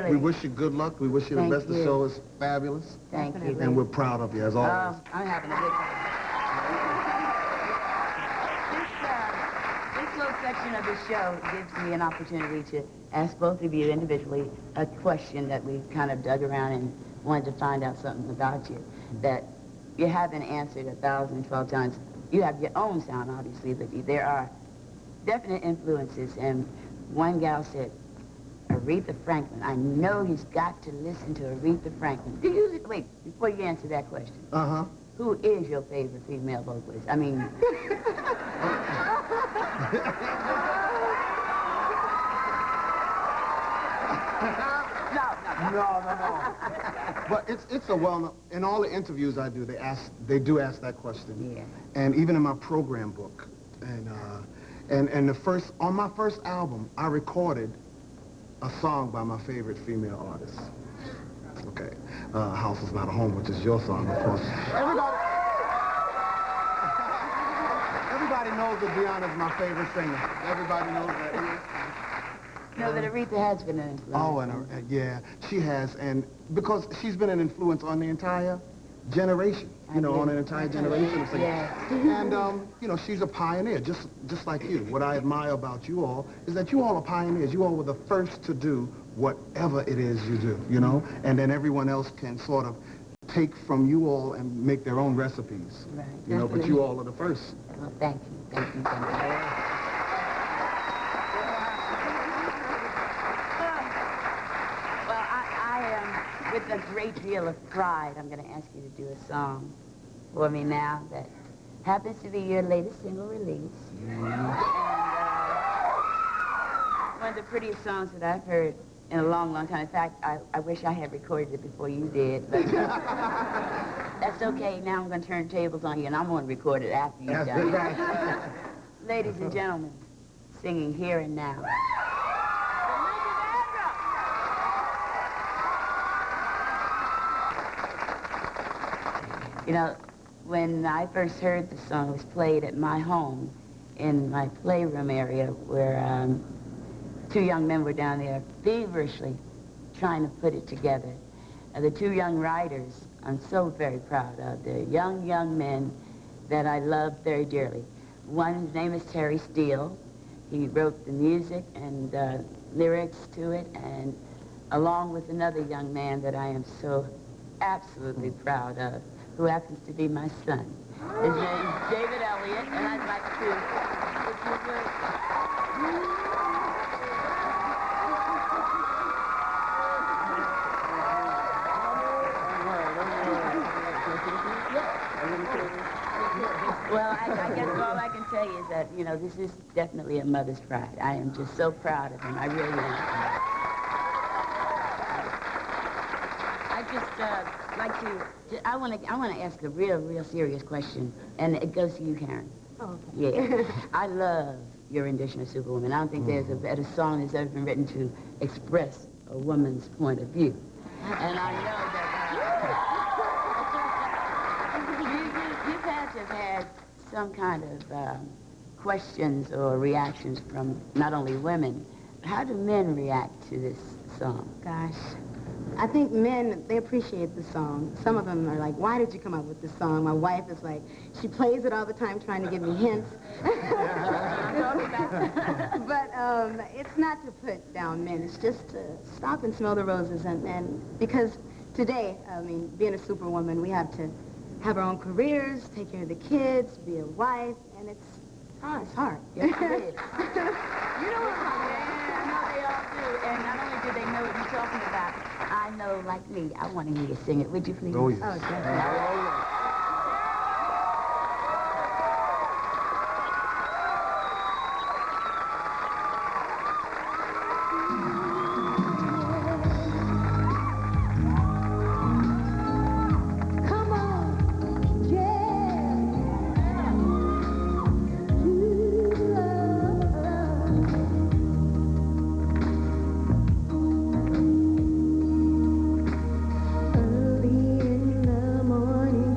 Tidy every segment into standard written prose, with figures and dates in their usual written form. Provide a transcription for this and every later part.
Really? We wish you good luck. We wish you the Thank best. you. The show is fabulous. Thank you. And we're proud of you, as always. I'm having a good time. This little section of the show gives me an opportunity to ask both of you individually a question that we kind of dug around and wanted to find out something about you that you haven't answered 1,012 times. You have your own sound, obviously, but there are definite influences. And one gal said, Aretha Franklin. I know he's got to listen to Aretha Franklin. Wait, before you answer that question. Uh-huh. Who is your favorite female vocalist? I mean... No. But it's a well-known, in all the interviews I do, they do ask that question. Yeah. And even in my program book. And on my first album, I recorded a song by my favorite female artist. Okay. House Is Not a Home, which is your song, of course. Everybody knows that Dionne is my favorite singer. Everybody knows that. No, that Aretha has been an influence. Oh, and yeah, she has, and because she's been an influence on the entire generation, on an entire generation of singers. Yeah. And, she's a pioneer, just like you. What I admire about you all is that you all are pioneers. You all were the first to do whatever it is you do, and then everyone else can sort of take from you all and make their own recipes. Right. But you all are the first. Well, thank you. Thank you. With a great deal of pride, I'm going to ask you to do a song for me now that happens to be your latest single release. And one of the prettiest songs that I've heard in a long, long time. In fact, I wish I had recorded it before you did, but that's okay. Now I'm going to turn tables on you, and I'm going to record it after you've done it. Ladies and gentlemen, singing Here and Now. When I first heard the song, it was played at my home in my playroom area where two young men were down there feverishly trying to put it together. The two young writers I'm so very proud of. They're young men that I love very dearly. One, his name is Terry Steele. He wrote the music and lyrics to it, and along with another young man that I am so absolutely proud of, who happens to be my son. His name is David Elliott, and I'd like to, if you would. Well, I guess all I can tell you is that, this is definitely a mother's pride. I am just so proud of him. I really am. I just like to, I want to ask a real serious question, and it goes to you, Karyn. Oh, okay. Yeah. I love your rendition of Superwoman. I don't think there's a better song that's ever been written to express a woman's point of view. And I know that you've had to have had some kind of questions or reactions from not only women. How do men react to this song? Gosh, I think men, they appreciate the song. Some of them are like, why did you come up with this song? My wife is like, she plays it all the time trying to give me hints. But it's not to put down men. It's just to stop and smell the roses. And because today, being a superwoman, we have to have our own careers, take care of the kids, be a wife, and it's hard. Yes, it is. You know what I'm saying? I know they all do. And not only do they know what you're talking about, I know, like me, I want to hear you sing it. Would you please? Oh, yes. Oh, definitely. Early in the morning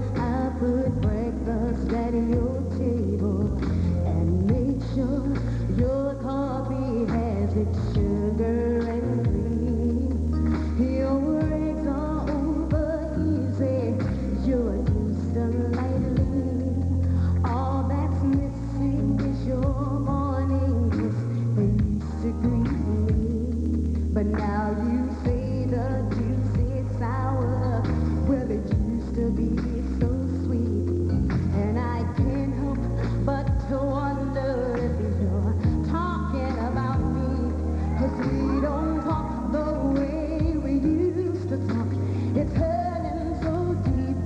to wonder if you're talking about me. 'Cause we don't talk the way we used to talk. It's hurting so deep.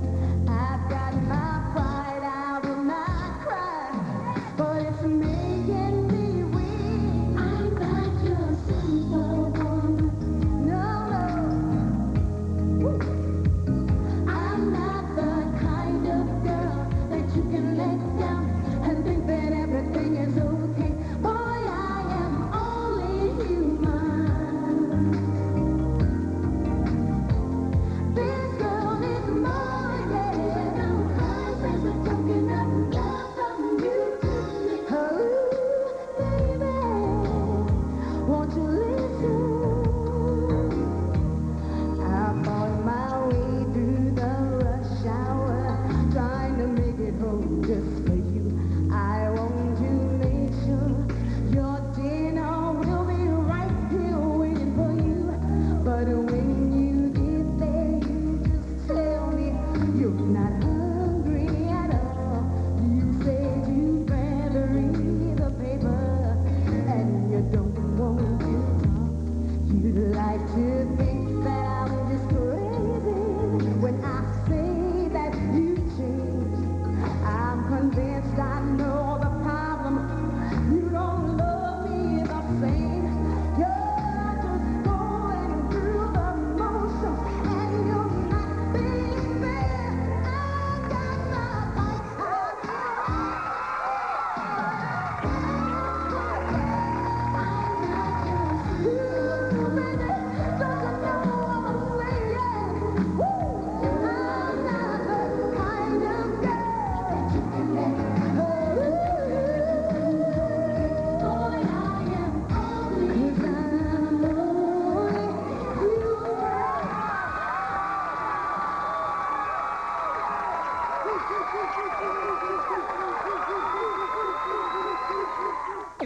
I've got my pride, I will not cry. But it's making me weak. I'm not your superwoman. No, no. Woo. I'm not the kind of girl that you can let down and think that everything is okay. Boy, I am only human. This girl needs more, yeah. No friends are talking up love from you to me. Oh, baby, won't you listen? I fought my way through the rush hour, trying to make it home just for you. I want to make sure your dinner will be right here waiting for you. But when you get there, you just tell me you're not hungry at all. You said you'd rather read the paper and you don't want to talk. You'd like to think that I'm just crazy when I say that you changed. I'm convinced I know the problem. You don't love me the same. You're just going through the motions and you're not being fair. I got my fight.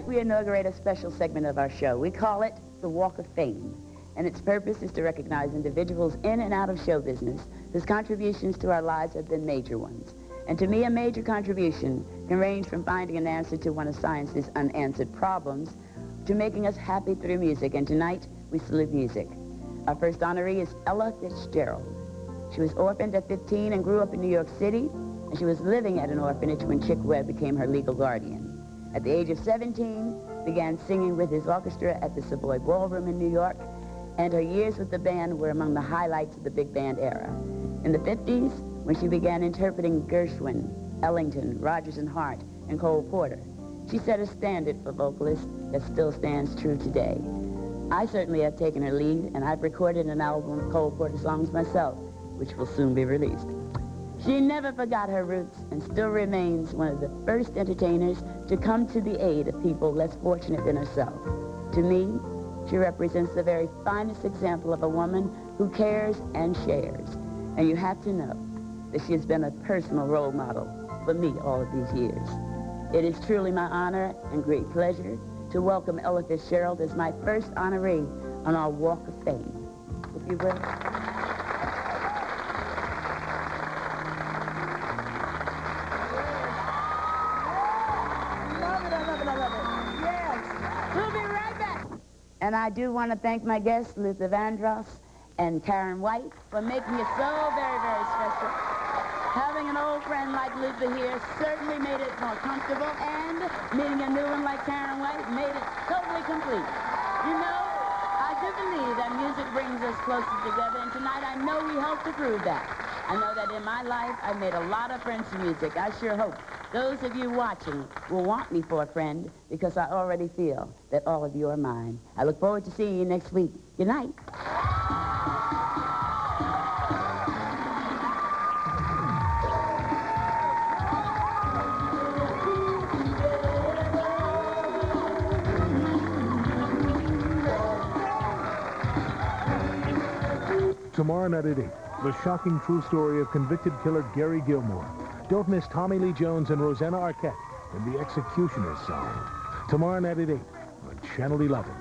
We inaugurate a special segment of our show. We call it the Walk of Fame, and its purpose is to recognize individuals in and out of show business whose contributions to our lives have been major ones. And to me, a major contribution can range from finding an answer to one of science's unanswered problems to making us happy through music. And tonight, we salute music. Our first honoree is Ella Fitzgerald. She was orphaned at 15 and grew up in New York City, and she was living at an orphanage when Chick Webb became her legal guardian. At the age of 17, began singing with his orchestra at the Savoy Ballroom in New York, and her years with the band were among the highlights of the big band era. In the 50s, when she began interpreting Gershwin, Ellington, Rodgers and Hart, and Cole Porter, she set a standard for vocalists that still stands true today. I certainly have taken her lead, and I've recorded an album of Cole Porter songs myself, which will soon be released. She never forgot her roots and still remains one of the first entertainers to come to the aid of people less fortunate than herself. To me, she represents the very finest example of a woman who cares and shares. And you have to know that she has been a personal role model for me all of these years. It is truly my honor and great pleasure to welcome Ella Fitzgerald as my first honoree on our Walk of Fame. If you will. And I do want to thank my guests, Luther Vandross and Karyn White, for making it so very, very special. Having an old friend like Luther here certainly made it more comfortable, and meeting a new one like Karyn White made it totally complete. You know, I do believe that music brings us closer together, and tonight I know we helped to prove that. I know that in my life, I've made a lot of friends through music. I sure hope those of you watching will want me for a friend, because I already feel that all of you are mine. I look forward to seeing you next week. Good night. Tomorrow night at 8, the shocking true story of convicted killer Gary Gilmore. Don't miss Tommy Lee Jones and Rosanna Arquette in The Executioner's Song. Tomorrow night at 8 on Channel 11.